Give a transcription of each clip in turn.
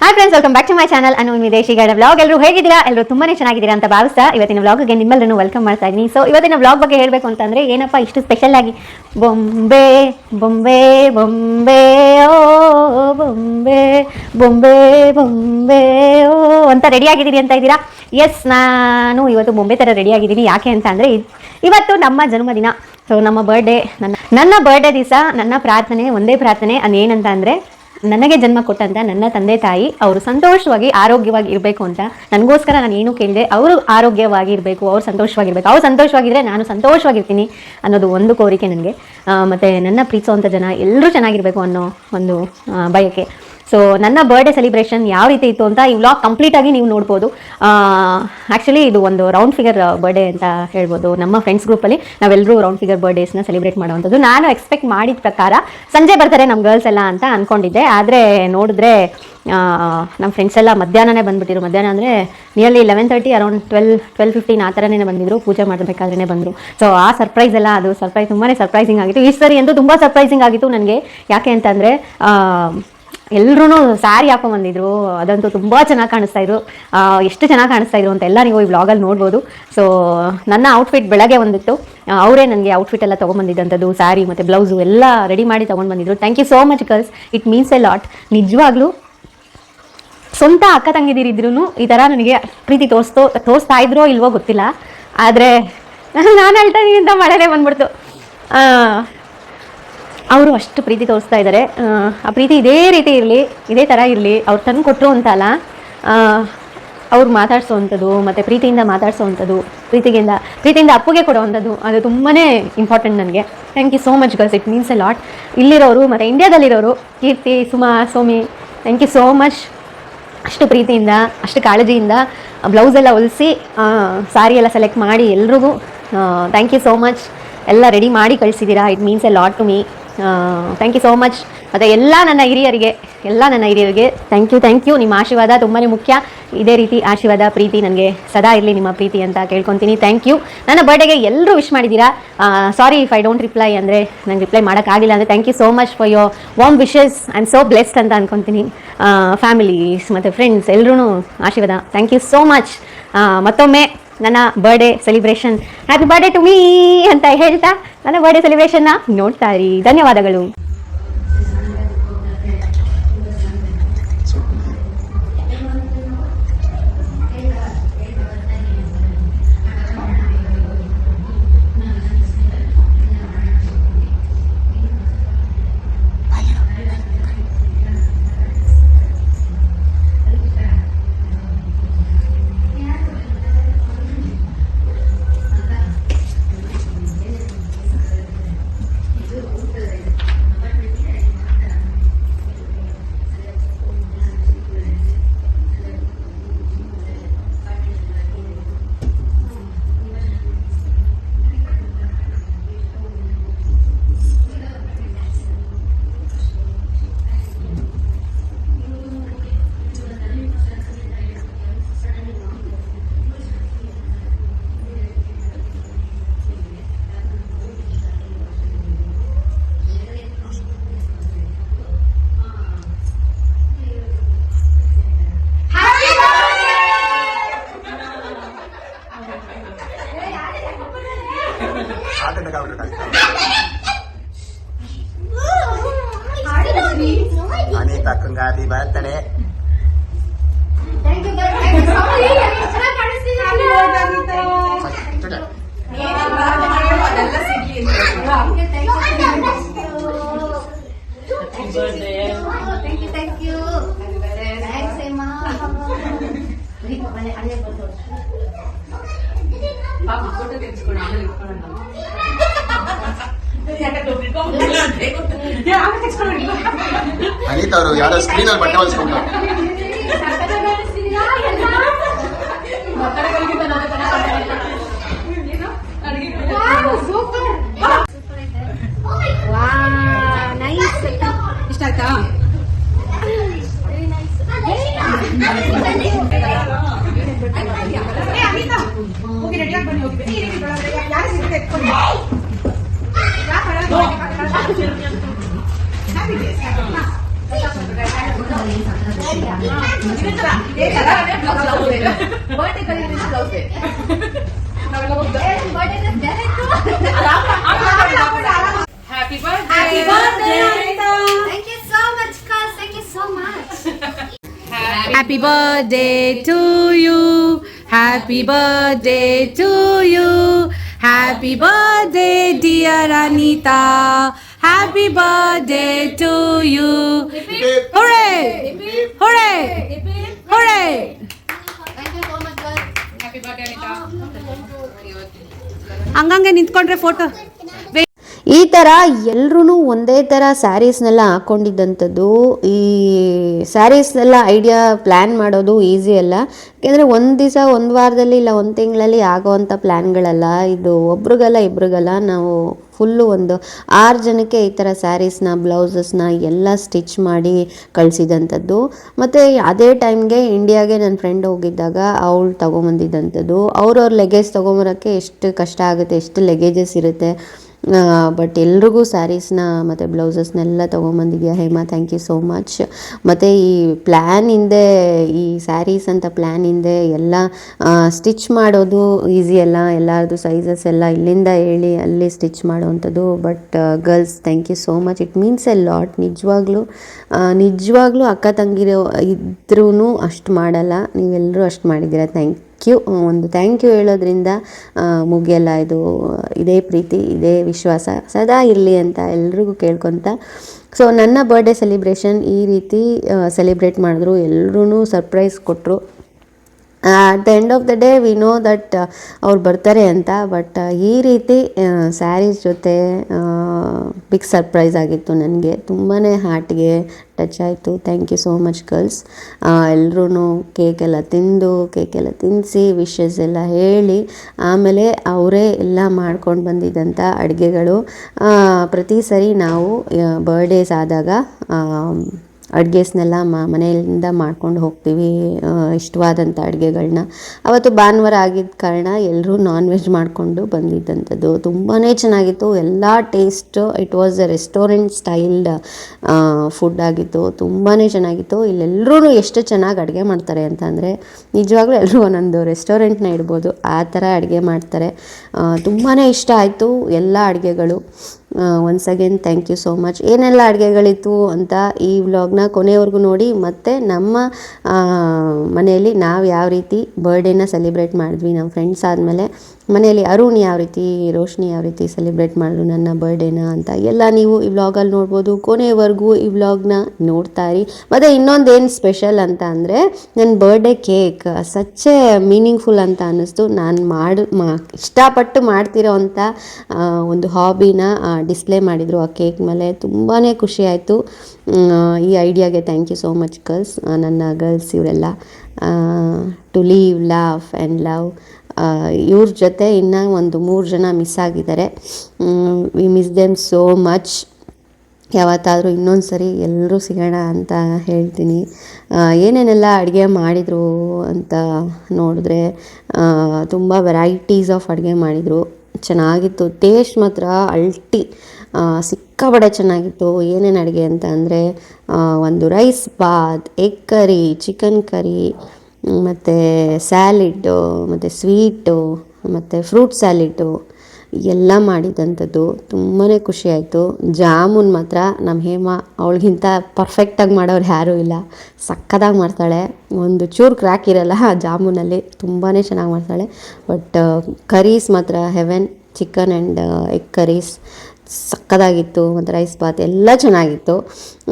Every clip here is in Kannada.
Hi friends, welcome back to my channel Anu ವಿದೇಶಿಗರ ವ್ಲಾಗ್. ಎಲ್ಲರೂ ಹೇಗಿದ್ದೀರಾ? ಎಲ್ಲರೂ ತುಂಬಾನೇ ಚೆನ್ನಾಗಿದ್ದೀರಾ ಅಂತ ಭಾವಿಸ್ತಾ ಇವತ್ತಿನ ವ್ಲಾಗ್ಗೆ ನಿಮ್ಮೆಲ್ಲರನ್ನು ವೆಲ್ಕಮ್ ಮಾಡ್ತಾ ಇದ್ದೀನಿ. ಸೊ ಇವತ್ತಿನ ವ್ಲಾಗ್ ಬಗ್ಗೆ ಹೇಳಬೇಕು ಅಂತಂದ್ರೆ ಏನಪ್ಪ ಇಷ್ಟು ಸ್ಪೆಷಲ್ ಆಗಿ ಬೊಂಬೆ ಬೊಂಬೆ ಬೊಂಬೆ ಓ ಬೊಂಬೆ ಬೊಂಬೆ ಬೊಂಬೆ ಓ ಅಂತ ರೆಡಿ ಆಗಿದ್ದೀನಿ ಅಂತ ಇದ್ದೀರಾ? ಎಸ್, ನಾನು ಇವತ್ತು ಬೊಂಬೆ ಥರ ರೆಡಿ ಆಗಿದ್ದೀನಿ. ಯಾಕೆ ಅಂತ ಅಂದರೆ ಇವತ್ತು ನಮ್ಮ ಜನ್ಮದಿನ. ಸೊ ನಮ್ಮ ಬರ್ಡೇ, ನನ್ನ ಬರ್ಡೇ ದಿವಸ ನನ್ನ ಪ್ರಾರ್ಥನೆ ಒಂದೇ ಪ್ರಾರ್ಥನೆ, ಅದೇನಂತ ಅಂದರೆ ನನಗೆ ಜನ್ಮ ಕೊಟ್ಟಂತ ನನ್ನ ತಂದೆ ತಾಯಿ ಅವರು ಸಂತೋಷವಾಗಿ ಆರೋಗ್ಯವಾಗಿ ಇರಬೇಕು ಅಂತ. ನನಗೋಸ್ಕರ ನಾನು ಏನು ಕೇಳಿದೆ, ಅವರು ಆರೋಗ್ಯವಾಗಿ ಇರಬೇಕು, ಅವ್ರು ಸಂತೋಷವಾಗಿರ್ಬೇಕು. ಅವ್ರು ಸಂತೋಷವಾಗಿದ್ದರೆ ನಾನು ಸಂತೋಷವಾಗಿರ್ತೀನಿ ಅನ್ನೋದು ಒಂದು ಕೋರಿಕೆ ನನಗೆ. ಮತ್ತು ನನ್ನ ಪ್ರೀತಿಸುವಂಥ ಜನ ಎಲ್ಲರೂ ಚೆನ್ನಾಗಿರಬೇಕು ಅನ್ನೋ ಒಂದು ಬಯಕೆ. ಸೊ ನನ್ನ ಬರ್ಡೇ ಸೆಲಿಬ್ರೇಷನ್ ಯಾವ ರೀತಿ ಇತ್ತು ಅಂತ ಈ ವ್ಲಾಗ್ ಕಂಪ್ಲೀಟಾಗಿ ನೀವು ನೋಡ್ಬೋದು. ಆ್ಯಕ್ಚುಲಿ ಇದು ಒಂದು ರೌಂಡ್ ಫಿಗರ್ ಬರ್ಡೇ ಅಂತ ಹೇಳ್ಬೋದು. ನಮ್ಮ ಫ್ರೆಂಡ್ಸ್ ಗ್ರೂಪಲ್ಲಿ ನಾವೆಲ್ಲರೂ ರೌಂಡ್ ಫಿಗರ್ ಬರ್ಡೇಸ್ನ ಸೆಲಿಬ್ರೇಟ್ ಮಾಡುವಂಥದ್ದು. ನಾನು ಎಕ್ಸ್ಪೆಕ್ಟ್ ಮಾಡಿದ ಪ್ರಕಾರ ಸಂಜೆ ಬರ್ತಾರೆ ನಮ್ಮ ಗರ್ಲ್ಸ್ ಎಲ್ಲ ಅಂತ ಅಂದ್ಕೊಂಡಿದ್ದೆ. ಆದರೆ ನೋಡಿದ್ರೆ ನಮ್ಮ ಫ್ರೆಂಡ್ಸ್ ಎಲ್ಲ ಮಧ್ಯಾಹ್ನನೇ ಬಂದುಬಿಟ್ಟಿರು. ಮಧ್ಯಾಹ್ನ ಅಂದರೆ ನಿಯರ್ಲಿ 11:30 ಅರೌಂಡ್ 12:15 ಆ ಥರನೇ ಬಂದಿದ್ರು. ಪೂಜೆ ಮಾಡಬೇಕಾದ್ರೇ ಬಂದರು. ಸೊ ಆ ಸರ್ಪ್ರೈಸ್ ಎಲ್ಲ, ಅದು ಸರ್ಪ್ರೈಸ್ ತುಂಬಾ ಸರ್ಪ್ರೈಸಿಂಗ್ ಆಗಿತ್ತು. ಈ ಸರಿ ಅಂತೂ ತುಂಬ ಸರ್ಪ್ರೈಸಿಂಗ್ ಆಗಿತ್ತು ನನಗೆ. ಯಾಕೆ ಅಂತಂದರೆ ಎಲ್ಲರೂ ಸ್ಯಾರಿ ಹಾಕೊಂಡ್ಬಂದಿದ್ರು. ಅದಂತೂ ತುಂಬ ಚೆನ್ನಾಗಿ ಕಾಣಿಸ್ತಾಯಿದ್ರು. ಎಷ್ಟು ಚೆನ್ನಾಗಿ ಕಾಣಿಸ್ತಾಯಿದ್ರು ಅಂತ ಎಲ್ಲ ನೀವು ಈ ವ್ಲಾಗಲ್ಲಿ ನೋಡ್ಬೋದು. ಸೊ ನನ್ನ ಔಟ್ಫಿಟ್ ಬೆಳಗ್ಗೆ ಒಂದಿತ್ತು, ಅವರೇ ನನಗೆ ಔಟ್ಫಿಟ್ ಎಲ್ಲ ತೊಗೊಂಬಂದಿದ್ದಂಥದ್ದು, ಸ್ಯಾರಿ ಮತ್ತು ಬ್ಲೌಸು ಎಲ್ಲ ರೆಡಿ ಮಾಡಿ ತೊಗೊಂಡು ಬಂದಿದ್ರು. Thank you so much girls, it means a lot. ನಿಜವಾಗ್ಲೂ ಸ್ವಂತ ಅಕ್ಕ ತಂಗಿದಿರಿದ್ರು ಈ ಥರ ನನಗೆ ಪ್ರೀತಿ ತೋರಿಸ್ತಾ ಇದ್ರೋ ಇಲ್ವೋ ಗೊತ್ತಿಲ್ಲ. ಆದರೆ ನಾನು ಹೇಳ್ತಾ ಇದ್ದೀನಿ ಅಂತ ಮಳೆನೇ ಬಂದ್ಬಿಡ್ತು. ಅವರು ಅಷ್ಟು ಪ್ರೀತಿ ತೋರಿಸ್ತಾ ಇದ್ದಾರೆ. ಆ ಪ್ರೀತಿ ಇದೇ ರೀತಿ ಇರಲಿ, ಇದೇ ಥರ ಇರಲಿ. ಅವ್ರು ತಂದು ಕೊಟ್ಟರು ಅಂತಲ್ಲ, ಅವ್ರು ಮಾತಾಡಿಸೋವಂಥದ್ದು ಮತ್ತು ಪ್ರೀತಿಯಿಂದ ಮಾತಾಡಿಸೋವಂಥದ್ದು, ಪ್ರೀತಿಯಿಂದ ಅಪ್ಪುಗೆ ಕೊಡೋವಂಥದ್ದು, ಅದು ತುಂಬಾ ಇಂಪಾರ್ಟೆಂಟ್ ನನಗೆ. Thank you so much girls, it means a lot. ಇಲ್ಲಿರೋರು ಮತ್ತು ಇಂಡಿಯಾದಲ್ಲಿರೋರು Keerthi, Suma, Somi, thank you so much. ಅಷ್ಟು ಪ್ರೀತಿಯಿಂದ, ಅಷ್ಟು ಕಾಳಜಿಯಿಂದ ಬ್ಲೌಸೆಲ್ಲ ಹೊಲಿಸಿ ಸಾರಿ ಎಲ್ಲ ಸೆಲೆಕ್ಟ್ ಮಾಡಿ ಎಲ್ರಿಗೂ ಥ್ಯಾಂಕ್ ಯು ಸೋ ಮಚ್. ಎಲ್ಲ ರೆಡಿ ಮಾಡಿ ಕಳಿಸಿದ್ದೀರಾ. It means a lot to me. Thank you so much. ಮತ್ತು ಎಲ್ಲ ನನ್ನ ಹಿರಿಯರಿಗೆ ಥ್ಯಾಂಕ್ ಯು. ನಿಮ್ಮ ಆಶೀರ್ವಾದ ತುಂಬಾ ಮುಖ್ಯ. ಇದೇ ರೀತಿ ಆಶೀರ್ವಾದ, ಪ್ರೀತಿ ನನಗೆ ಸದಾ ಇರಲಿ, ನಿಮ್ಮ ಪ್ರೀತಿ ಅಂತ ಕೇಳ್ಕೊತೀನಿ. Thank you. ನನ್ನ ಬರ್ಡೇಗೆ ಎಲ್ಲರೂ ವಿಶ್ ಮಾಡಿದ್ದೀರಾ. Sorry if I don't reply, ಅಂದರೆ ನಂಗೆ ರಿಪ್ಲೈ ಮಾಡೋಕ್ಕಾಗಿಲ್ಲ ಅಂದರೆ thank you so much for your warm wishes. I am so blessed ಅಂತ ಅಂದ್ಕೊತೀನಿ. ಫ್ಯಾಮಿಲೀಸ್ ಮತ್ತು ಫ್ರೆಂಡ್ಸ್ ಎಲ್ಲರೂ ಆಶೀರ್ವಾದ, ಥ್ಯಾಂಕ್ ಯು ಸೋ ಮಚ್. ಮತ್ತೊಮ್ಮೆ ನನ್ನ birthday celebration happy birthday to me ಅಂತ ಹೇಳ್ತಾ ನನ್ನ ಬರ್ಡೇ ಸೆಲಿಬ್ರೇಷನ್ನ ನೋಡ್ತಾ ಇರಿ. ಧನ್ಯವಾದಗಳು. ಅನಿತಾ ಅಕ್ಕಂಗ ಹ್ಯಾಪಿ ಬರ್ತ್ಡೇ. ಅನಿತಾ ಅವರು ಯಾರೋ ಸ್ಕ್ರೀನ್ ಅಲ್ಲಿ ಬಟ್ಟೆ ಹೊಲಿಸ್ಕೊಂಡು ಇಷ್ಟ ಆಯ್ತಾ? Happy days. Happy birthday, Anita. Thank you so much, Kaz. Thank you so much. Happy birthday to you. Happy birthday to you. Happy birthday, dear Anita. Happy birthday to you. Hooray! Hooray! Hooray! Thank you so much, Kaz. Happy birthday, Anita. ಹಂಗಂಗೆ ನಿಂತ್ಕೊಂಡ್ರೆ ಫೋಟೋ. ಈ ಥರ ಎಲ್ಲರೂ ಒಂದೇ ಥರ ಸ್ಯಾರೀಸ್ನೆಲ್ಲ ಹಾಕ್ಕೊಂಡಿದ್ದಂಥದ್ದು. ಈ ಸ್ಯಾರೀಸ್ನೆಲ್ಲ ಐಡಿಯಾ ಪ್ಲ್ಯಾನ್ ಮಾಡೋದು ಈಸಿ ಅಲ್ಲ, ಯಾಕೆಂದರೆ ಒಂದು ದಿವಸ ಒಂದು ವಾರದಲ್ಲಿ ಇಲ್ಲ ಒಂದು ತಿಂಗಳಲ್ಲಿ ಆಗೋವಂಥ ಪ್ಲ್ಯಾನ್ಗಳಲ್ಲ ಇದು. ಒಬ್ರಿಗಲ್ಲ ಇಬ್ರಿಗಲ್ಲ, ನಾವು ಫುಲ್ಲು ಒಂದು 6 ಜನಕ್ಕೆ ಈ ಥರ ಸ್ಯಾರೀಸ್ನ ಬ್ಲೌಸಸ್ನ ಎಲ್ಲ ಸ್ಟಿಚ್ ಮಾಡಿ ಕಳಿಸಿದಂಥದ್ದು. ಮತ್ತು ಅದೇ ಟೈಮ್ಗೆ ಇಂಡಿಯಾಗೆ ನನ್ನ ಫ್ರೆಂಡ್ ಹೋಗಿದ್ದಾಗ ಅವಳು ತೊಗೊಂಬಂದಿದ್ದಂಥದ್ದು. ಅವ್ರವ್ರ ಲಗೇಜ್ ತೊಗೊಂಬರೋಕ್ಕೆ ಎಷ್ಟು ಕಷ್ಟ ಆಗುತ್ತೆ, ಎಷ್ಟು ಲಗೇಜಸ್ ಇರುತ್ತೆ. ಬಟ್ ಎಲ್ರಿಗೂ ಸ್ಯಾರೀಸ್ನ ಮತ್ತು ಬ್ಲೌಸಸ್ನೆಲ್ಲ ತೊಗೊಂಬಂದಿದ್ಯಾ Hema, thank you so much. ಮತ್ತು ಈ ಪ್ಲ್ಯಾನ್ ಹಿಂದೆ, ಈ ಸ್ಯಾರೀಸ್ ಅಂತ ಪ್ಲ್ಯಾನ್ ಹಿಂದೆ ಎಲ್ಲ ಸ್ಟಿಚ್ ಮಾಡೋದು ಈಸಿ ಅಲ್ಲ. ಎಲ್ಲರದು ಸೈಜಸ್ ಎಲ್ಲ ಇಲ್ಲಿಂದ ಹೇಳಿ ಅಲ್ಲಿ ಸ್ಟಿಚ್ ಮಾಡೋವಂಥದ್ದು. But girls, thank you so much. It means a lot. ನಿಜವಾಗ್ಲೂ ಅಕ್ಕ ತಂಗಿರೋ ಇದ್ರೂ ಅಷ್ಟು ಮಾಡಲ್ಲ, ನೀವೆಲ್ಲರೂ ಅಷ್ಟು ಮಾಡಿದ್ದೀರಾ. Thank you. ಒಂದು ಥ್ಯಾಂಕ್ ಯು ಹೇಳೋದ್ರಿಂದ ಮುಗಿಯಲ್ಲ. ಇದೇ ಪ್ರೀತಿ, ಇದೇ ವಿಶ್ವಾಸ ಸದಾ ಇರಲಿ ಅಂತ ಎಲ್ರಿಗೂ ಕೇಳ್ಕೊತ. ಸೊ ನನ್ನ ಬರ್ಡೇ ಸೆಲಿಬ್ರೇಷನ್ ಈ ರೀತಿ ಸೆಲಿಬ್ರೇಟ್ ಮಾಡಿದ್ರು. ಎಲ್ಲರೂ ಸರ್ಪ್ರೈಸ್ ಕೊಟ್ಟರು. At the end of the day we know that ಅವ್ರು ಬರ್ತಾರೆ ಅಂತ. ಬಟ್ ಈ ರೀತಿ ಸ್ಯಾರೀಸ್ ಜೊತೆ ಬಿಗ್ ಸರ್ಪ್ರೈಸ್ ಆಗಿತ್ತು ನನಗೆ. ತುಂಬಾ ಹಾರ್ಟ್ಗೆ ಟಚ್ ಆಯಿತು. Thank you so much girls. ಎಲ್ಲರೂ ಕೇಕೆಲ್ಲ ತಿನ್ನಿಸಿ ವಿಶಸ್ ಎಲ್ಲ ಹೇಳಿ, ಆಮೇಲೆ ಅವರೇ ಎಲ್ಲ ಮಾಡ್ಕೊಂಡು ಬಂದಿದ್ದಂಥ ಅಡುಗೆಗಳು. ಪ್ರತಿ ಸರಿ ನಾವು ಬರ್ಡೇಸ್ ಆದಾಗ ಅಡುಗೆಸ್ನೆಲ್ಲ ಮನೆಯಿಂದ ಮಾಡ್ಕೊಂಡು ಹೋಗ್ತೀವಿ, ಇಷ್ಟವಾದಂಥ ಅಡುಗೆಗಳನ್ನ. ಅವತ್ತು ಭಾನುವಾರ ಆಗಿದ್ದ ಕಾರಣ ಎಲ್ಲರೂ ನಾನ್ ವೆಜ್ ಮಾಡಿಕೊಂಡು ಬಂದಿದ್ದಂಥದ್ದು. ತುಂಬಾ ಚೆನ್ನಾಗಿತ್ತು. ಎಲ್ಲ taste, it was A restaurant styled food ಆಗಿತ್ತು. ತುಂಬಾ ಚೆನ್ನಾಗಿತ್ತು. ಇಲ್ಲೆಲ್ಲರೂ ಎಷ್ಟು ಚೆನ್ನಾಗಿ ಅಡುಗೆ ಮಾಡ್ತಾರೆ ಅಂತಂದರೆ ನಿಜವಾಗ್ಲೂ ಎಲ್ಲರೂ ಒಂದೊಂದು ರೆಸ್ಟೋರೆಂಟ್ನ ಇಡ್ಬೋದು, ಆ ಥರ ಅಡುಗೆ ಮಾಡ್ತಾರೆ. ತುಂಬಾ ಇಷ್ಟ ಆಯಿತು ಎಲ್ಲ ಅಡುಗೆಗಳು. Once again thank you so much. ಏನೆಲ್ಲ ಅಡುಗೆಗಳಿತ್ತು ಅಂತ ಈ ವ್ಲಾಗ್ನ ಕೊನೆವರೆಗೂ ನೋಡಿ. ಮತ್ತು ನಮ್ಮ ಮನೆಯಲ್ಲಿ ನಾವು ಯಾವ ರೀತಿ ಬರ್ಡೇನ ಸೆಲಿಬ್ರೇಟ್ ಮಾಡಿದ್ವಿ, ನಮ್ಮ ಫ್ರೆಂಡ್ಸ್ ಆದಮೇಲೆ ಮನೆಯಲ್ಲಿ ಅರುಣ್ ಯಾವ ರೀತಿ, ರೋಶ್ನಿ ಯಾವ ರೀತಿ ಸೆಲಿಬ್ರೇಟ್ ಮಾಡಿದ್ರು ನನ್ನ ಬರ್ಡೇನ ಅಂತ ಎಲ್ಲ ನೀವು ಈ ವ್ಲಾಗಲ್ಲಿ ನೋಡ್ಬೋದು. ಕೊನೆವರೆಗೂ ಈ ವ್ಲಾಗ್ನ ನೋಡ್ತಾ ಇರಿ. ಮತ್ತು ಇನ್ನೊಂದೇನು ಸ್ಪೆಷಲ್ ಅಂತ ಅಂದರೆ ನನ್ನ ಬರ್ಡೇ ಕೇಕ್ ಸಚ್ಚೆ ಮೀನಿಂಗ್ಫುಲ್ ಅಂತ ಅನ್ನಿಸ್ತು. ನಾನು ಇಷ್ಟಪಟ್ಟು ಮಾಡ್ತಿರೋ ಅಂಥ ಒಂದು ಹಾಬಿನ ಡಿಸ್ಪ್ಲೇ ಮಾಡಿದರು ಆ ಕೇಕ್ ಮೇಲೆ. ತುಂಬಾ ಖುಷಿ ಆಯಿತು. ಈ ಐಡಿಯಾಗೆ thank you so much girls. ನನ್ನ ಗರ್ಲ್ಸ್ ಇವರೆಲ್ಲ to live, laugh and love. ಇವ್ರ ಜೊತೆ ಇನ್ನೂ ಒಂದು 3 ಜನ ಮಿಸ್ ಆಗಿದ್ದಾರೆ. We miss them so much. ಯಾವತ್ತಾದರೂ ಇನ್ನೊಂದು ಸರಿ ಎಲ್ಲರೂ ಸಿಗೋಣ ಅಂತ ಹೇಳ್ತೀನಿ. ಏನೇನೆಲ್ಲ ಅಡುಗೆ ಮಾಡಿದರು ಅಂತ ನೋಡಿದ್ರೆ ತುಂಬ ವೆರೈಟೀಸ್ ಆಫ್ ಅಡುಗೆ ಮಾಡಿದರು. ಚೆನ್ನಾಗಿತ್ತು. ಟೇಸ್ಟ್ ಮಾತ್ರ ಸಿಕ್ಕಾಪಟ್ಟೆ ಚೆನ್ನಾಗಿತ್ತು. ಏನೇನು ಅಡುಗೆ ಅಂತ ಅಂದರೆ ಒಂದು rice bath, egg curry, chicken curry, ಮತ್ತು ಸ್ಯಾಲಿಡ್ಡು, ಮತ್ತು ಸ್ವೀಟು, ಮತ್ತು ಫ್ರೂಟ್ ಸ್ಯಾಲಿಡ್ಡು ಎಲ್ಲ ಮಾಡಿದಂಥದ್ದು. ತುಂಬಾ ಖುಷಿ ಆಯಿತು. ಜಾಮೂನ್ ಮಾತ್ರ ನಮ್ಮ ಹೇಮಾ ಅವಳಿಗಿಂತ ಪರ್ಫೆಕ್ಟಾಗಿ ಮಾಡೋರು ಯಾರೂ ಇಲ್ಲ. ಸಕ್ಕತ್ತಾಗಿ ಮಾಡ್ತಾಳೆ. ಒಂದು ಚೂರು ಕ್ರ್ಯಾಕ್ ಇರಲ್ಲ ಜಾಮೂನಲ್ಲಿ. ತುಂಬಾ ಚೆನ್ನಾಗಿ ಮಾಡ್ತಾಳೆ. ಬಟ್ ಕರೀಸ್ ಮಾತ್ರ heaven. Chicken and egg curries ಸಕ್ಕತ್ತಾಗಿತ್ತು. ಮತ್ತು ರೈಸ್ ಬಾತ್ ಎಲ್ಲ ಚೆನ್ನಾಗಿತ್ತು.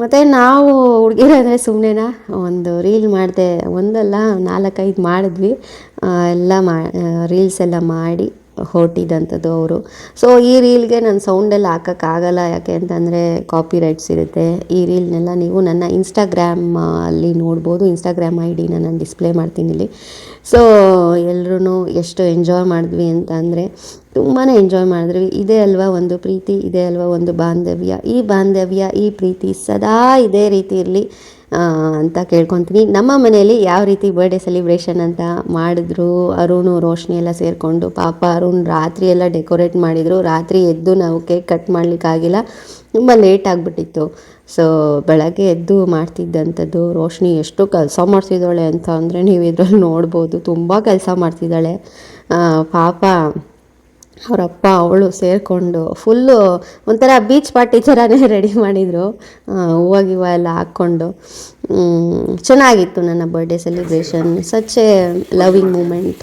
ಮತ್ತು ನಾವು ಹುಡುಗಿರಂದರೆ ಸುಮ್ಮನೆನಾ ಒಂದು ರೀಲ್ ಮಾಡಿದೆ, ಒಂದಲ್ಲ 4-5 ಮಾಡಿದ್ವಿ. ಎಲ್ಲ ರೀಲ್ಸ್ ಎಲ್ಲ ಮಾಡಿ ಹೊರಟಿದ್ದಂಥದ್ದು ಅವರು. ಸೊ ಈ ರೀಲ್ಗೆ ನಾನು ಸೌಂಡೆಲ್ಲ ಹಾಕೋಕ್ಕಾಗಲ್ಲ, ಯಾಕೆ ಅಂತಂದರೆ ಕಾಪಿ ರೈಟ್ಸ್ ಇರುತ್ತೆ. ಈ ರೀಲ್ನೆಲ್ಲ ನೀವು ನನ್ನ ಇನ್ಸ್ಟಾಗ್ರಾಮಲ್ಲಿ ನೋಡ್ಬೋದು. ಇನ್ಸ್ಟಾಗ್ರಾಮ್ ಐಡಿನ ನಾನು ಡಿಸ್ಪ್ಲೇ ಮಾಡ್ತೀನಿ ಇಲ್ಲಿ. ಸೊ ಎಲ್ಲರೂ ಎಷ್ಟು ಎಂಜಾಯ್ ಮಾಡಿದ್ವಿ ಅಂತ ಅಂದರೆ ತುಂಬಾ ಎಂಜಾಯ್ ಮಾಡಿದ್ವಿ. ಇದೇ ಅಲ್ವಾ ಒಂದು ಪ್ರೀತಿ, ಇದೇ ಅಲ್ವಾ ಒಂದು ಬಾಂಧವ್ಯ. ಈ ಬಾಂಧವ್ಯ, ಈ ಪ್ರೀತಿ ಸದಾ ಇದೇ ರೀತಿ ಇರಲಿ ಅಂತ ಕೇಳ್ಕೊತೀನಿ. ನಮ್ಮ ಮನೆಯಲ್ಲಿ ಯಾವ ರೀತಿ ಬರ್ಡೇ ಸೆಲಿಬ್ರೇಷನ್ ಅಂತ ಮಾಡಿದ್ರು, ಅರುಣು ರೋಶ್ನಿ ಎಲ್ಲ ಸೇರಿಕೊಂಡು. ಪಾಪ ಅರುಣ್ ರಾತ್ರಿ ಎಲ್ಲ ಡೆಕೋರೇಟ್ ಮಾಡಿದರು. ರಾತ್ರಿ ಎದ್ದು ನಾವು ಕೇಕ್ ಕಟ್ ಮಾಡಲಿಕ್ಕಾಗಿಲ್ಲ, ತುಂಬ ಲೇಟ್ ಆಗಿಬಿಟ್ಟಿತ್ತು. ಸೊ ಬೆಳಗ್ಗೆ ಎದ್ದು ಮಾಡ್ತಿದ್ದಂಥದ್ದು. ರೋಶ್ನಿ ಎಷ್ಟು ಕೆಲಸ ಮಾಡ್ತಿದ್ದಾಳೆ ಅಂತ ಅಂದರೆ ನೀವು ಇದರಲ್ಲಿ ನೋಡ್ಬೋದು, ತುಂಬ ಕೆಲಸ ಮಾಡ್ತಿದ್ದಾಳೆ ಪಾಪ. ಅವರಪ್ಪ ಅವಳು ಸೇರಿಕೊಂಡು ಫುಲ್ಲು ಒಂಥರ ಬೀಚ್ ಪಾರ್ಟಿ ಥರನೇ ರೆಡಿ ಮಾಡಿದರು, ಹೂವು ಗಿವ ಎಲ್ಲ ಹಾಕ್ಕೊಂಡು. ಚೆನ್ನಾಗಿತ್ತು ನನ್ನ birthday celebration. Such a loving moment.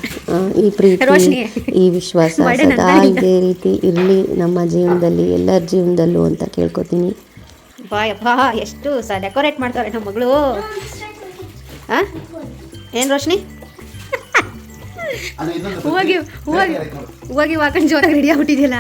ಈ ಪ್ರೀತಿ, ಈ ವಿಶ್ವಾಸ ಸದಾ ಇದೇ ರೀತಿ ಇರಲಿ ನಮ್ಮ ಜೀವನದಲ್ಲಿ, ಎಲ್ಲರ ಜೀವನದಲ್ಲೂ ಅಂತ ಕೇಳ್ಕೊತೀನಿ. ಬಾಯಪ್ಪಾ ಎಷ್ಟು ಡೆಕೋರೇಟ್ ಮಾಡ್ತಾರೆ ನಮ್ಮ ಮಗಳು. ಏನು ರೋಶ್ನಿ ಹೂವಾಗಿ ಹಾಕೊಂಡು ಜೋರಾಗಿ ready ಆಗ್ಬಿಟ್ಟಿದೆಯಲ್ಲ.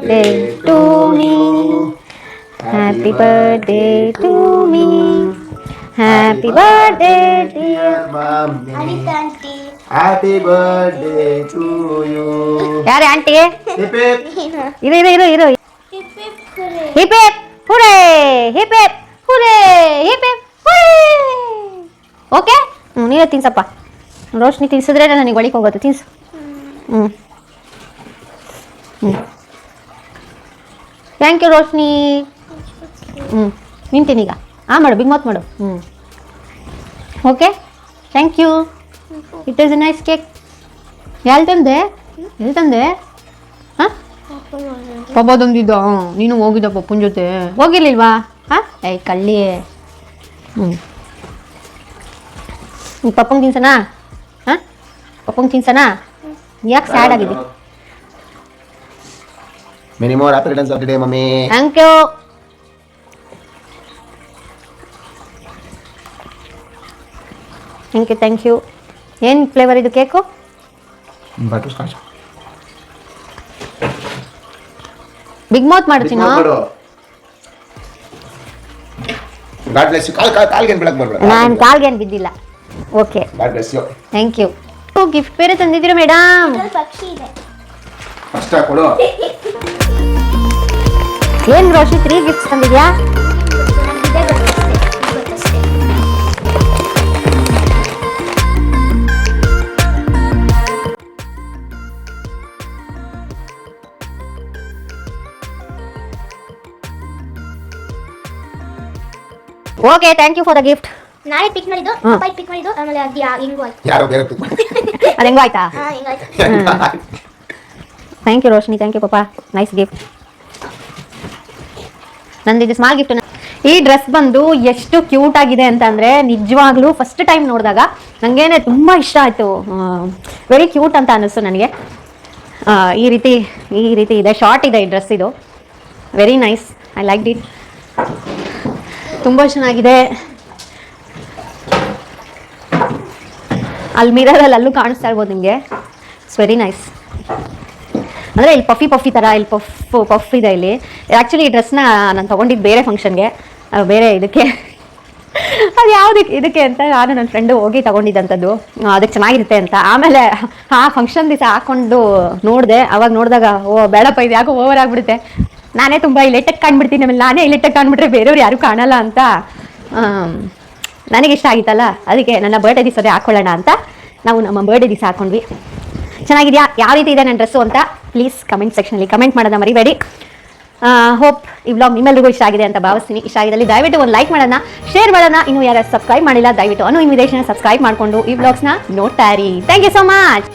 Birthday to me, happy birthday to me, happy birthday dear mommy, happy birthday to you. ಯಾರೇ ಆಂಟಿ? Hip hip. ಇರು hip hip hooray, hip hip hooray, hip hip hooray. Okay, ನೀವೇ ತಿನ್ಸಪ್ಪ. ರೋಶ್ನಿ ತಿನ್ಸಿದ್ರೆ ನನಗೆ ಒಳಿಗೆ ಹೋಗುತ್ತೆ, ತಿನ್ಸು. Thank you Roshni. ನಿಂತೀನೀಗ. ಮಾಡು, ಬಿಗ್ ಮೌತ್ ಮಾಡು. Okay, thank you. It is a nice cake. ಎಲ್ಲಿ ತಂದೆ ಹಾಂ? ಪಪ್ಪ ತಂದಿದ್ದ. ನೀನು ಹೋಗಿದ್ದ ಪಪ್ಪನ ಜೊತೆ? ಹೋಗಿರ್ಲಿಲ್ವಾ? ಕಳ್ಳಿ. ಪಪ್ಪಂಗೆ ತಿನ್ಸನಾ? ಪಪ್ಪಂಗೆ ತಿನ್ಸನಾ? ಯಾಕೆ ಸ್ಯಾಡ್ ಆಗಿದೆ? Many more happy returns of the day, mommy. Thank you. Thank you. ಏನು ಫ್ಲೇವರ್ ಇದು ಕೇಕು? Butterscotch. ಬಿಗ್ ಮೌತ್ ಮಾಡ್ತೀನೋ? God bless you. ಕಾಲ್ಗೆ ಏನು ಬಿಡಕ್ಕೆ ಬರ್ಬೇಡ. ನಾನು ಕಾಲ್ಗೆ ಏನು ಬಿದ್ದಿಲ್ಲ. Okay, God bless you. Thank you. Gift ಬೇರೆ ತಂದಿದ್ದೀರಾ ಮೇಡಮ್? ಫಸ್ಟ್ ಕೊಡು. ಏನು ರೋಶಿ 3 ಗಿಫ್ಟ್ಸ್ ತಂದಿದ್ಯಾ? Okay, thank you for the gift. ನಾನೇ ಪಿಕ್ ಮಾಡಿದ್ದು, ಅಪ್ಪ ಪಿಕ್ ಮಾಡಿದ್ದು, ಆಮೇಲೆ ಅದು ಹಿಂಗೂ ಆಯ್ತು. ಯಾರೋ ಬೇರೆ pick ಮಾಡಿ. ಅದು ಹೆಂಗೋ ಆಯ್ತಾ? ಹಿಂಗಾಯ್ತು. Thank you Roshini, thank you ಪಾಪ. Nice gift. ನಂದಿದು ಸ್ಮಾಲ್ ಗಿಫ್ಟ್. ಈ ಡ್ರೆಸ್ ಬಂದು ಎಷ್ಟು ಕ್ಯೂಟ್ ಆಗಿದೆ ಅಂತ ಅಂದರೆ ನಿಜವಾಗ್ಲೂ ಫಸ್ಟ್ ಟೈಮ್ ನೋಡಿದಾಗ ನನಗೇನೆ ತುಂಬ ಇಷ್ಟ ಆಯಿತು. ವೆರಿ ಕ್ಯೂಟ್ ಅಂತ ಅನ್ನಿಸ್ತು ನನಗೆ. ಈ ರೀತಿ ಇದೆ, ಶಾರ್ಟ್ ಇದೆ ಈ ಡ್ರೆಸ್. ಇದು very nice, I like it. ತುಂಬ ಚೆನ್ನಾಗಿದೆ. ಅಲ್ಲಿ ಮಿರರಲ್ಲಿ ಅಲ್ಲೂ ಕಾಣಿಸ್ತಾ ಇರ್ಬೋದು ನಿಮಗೆ. It's very nice. ಅಂದರೆ ಇಲ್ಲಿ ಪಫಿ ಥರ ಇಲ್ಲಿ ಪಫ್ ಇದೆ ಇಲ್ಲಿ. ಆ್ಯಕ್ಚುಲಿ ಈ ಡ್ರೆಸ್ನ ನಾನು ತೊಗೊಂಡಿದ್ದು ಬೇರೆ ಫಂಕ್ಷನ್ಗೆ, ಬೇರೆ ಇದಕ್ಕೆ. ಅದು ಯಾವುದಕ್ಕೆ ಇದಕ್ಕೆ ಅಂತ ನಾನು ನನ್ನ ಫ್ರೆಂಡು ಹೋಗಿ ತೊಗೊಂಡಿದ್ದಂಥದ್ದು. ಅದಕ್ಕೆ ಚೆನ್ನಾಗಿರುತ್ತೆ ಅಂತ. ಆಮೇಲೆ ಆ ಫಂಕ್ಷನ್ ದಿವಸ ಹಾಕ್ಕೊಂಡು ನೋಡಿದೆ. ಅವಾಗ ನೋಡಿದಾಗ ಬೇಡಪ್ಪ ಇದು ಯಾಕೋ ಓವರ್ ಆಗಿಬಿಡುತ್ತೆ, ನಾನೇ ತುಂಬ ಇಲೆಕ್ಟಾಗಿ ಕಾಣ್ಬಿಡ್ತೀನಿ, ಆಮೇಲೆ ನಾನೇ ಇಲೆಕ್ಟಾಗಿ ಕಾಣ್ಬಿಟ್ರೆ ಬೇರೆಯವ್ರು ಯಾರೂ ಕಾಣಲ್ಲ ಅಂತ ನನಗೆ ಇಷ್ಟ ಆಗಿತ್ತಲ್ಲ. ಅದಕ್ಕೆ ನನ್ನ ಬರ್ಡೇ ದಿವಸದೇ ಹಾಕ್ಕೊಳ್ಳೋಣ ಅಂತ ನಾವು ನಮ್ಮ ಬರ್ಡೇ ದಿವಸ ಹಾಕ್ಕೊಂಡ್ವಿ. ಚೆನ್ನಾಗಿದೆಯಾ, ಯಾವ ರೀತಿ ಇದೆ ನನ್ನ ಡ್ರೆಸ್ಸು ಅಂತ ಪ್ಲೀಸ್ ಕಮೆಂಟ್ ಸೆಕ್ಷನಲ್ಲಿ ಕಮೆಂಟ್ ಮಾಡೋಣ ಮರಿಬೇಡಿ. ಹೋಪ್ ಈ ವ್ಲಾಗ್ ನಿಮ್ಮೆಲ್ಲರಿಗೂ ಇಷ್ಟ ಆಗಿದೆ ಅಂತ ಭಾವಿಸ್ತೀನಿ. ಇಷ್ಟ ಆಗಿದ್ದಲ್ಲಿ ದಯವಿಟ್ಟು ಒಂದು ಲೈಕ್ ಮಾಡೋಣ, ಶೇರ್ ಮಾಡೋಣ. ಇನ್ನು ಯಾರು ಸಬ್ಸ್ಕ್ರೈಬ್ ಮಾಡಿಲ್ಲ ದಯವಿಟ್ಟು ಇನ್ವಿಟೇಷನ್ ಸಬ್ಸ್ಕ್ರೈಬ್ ಮಾಡಿಕೊಂಡು ಈ ವ್ಲಾಗ್ಸ್ನ ನೋಡ್ತಾ ಇರಿ. Thank you so much.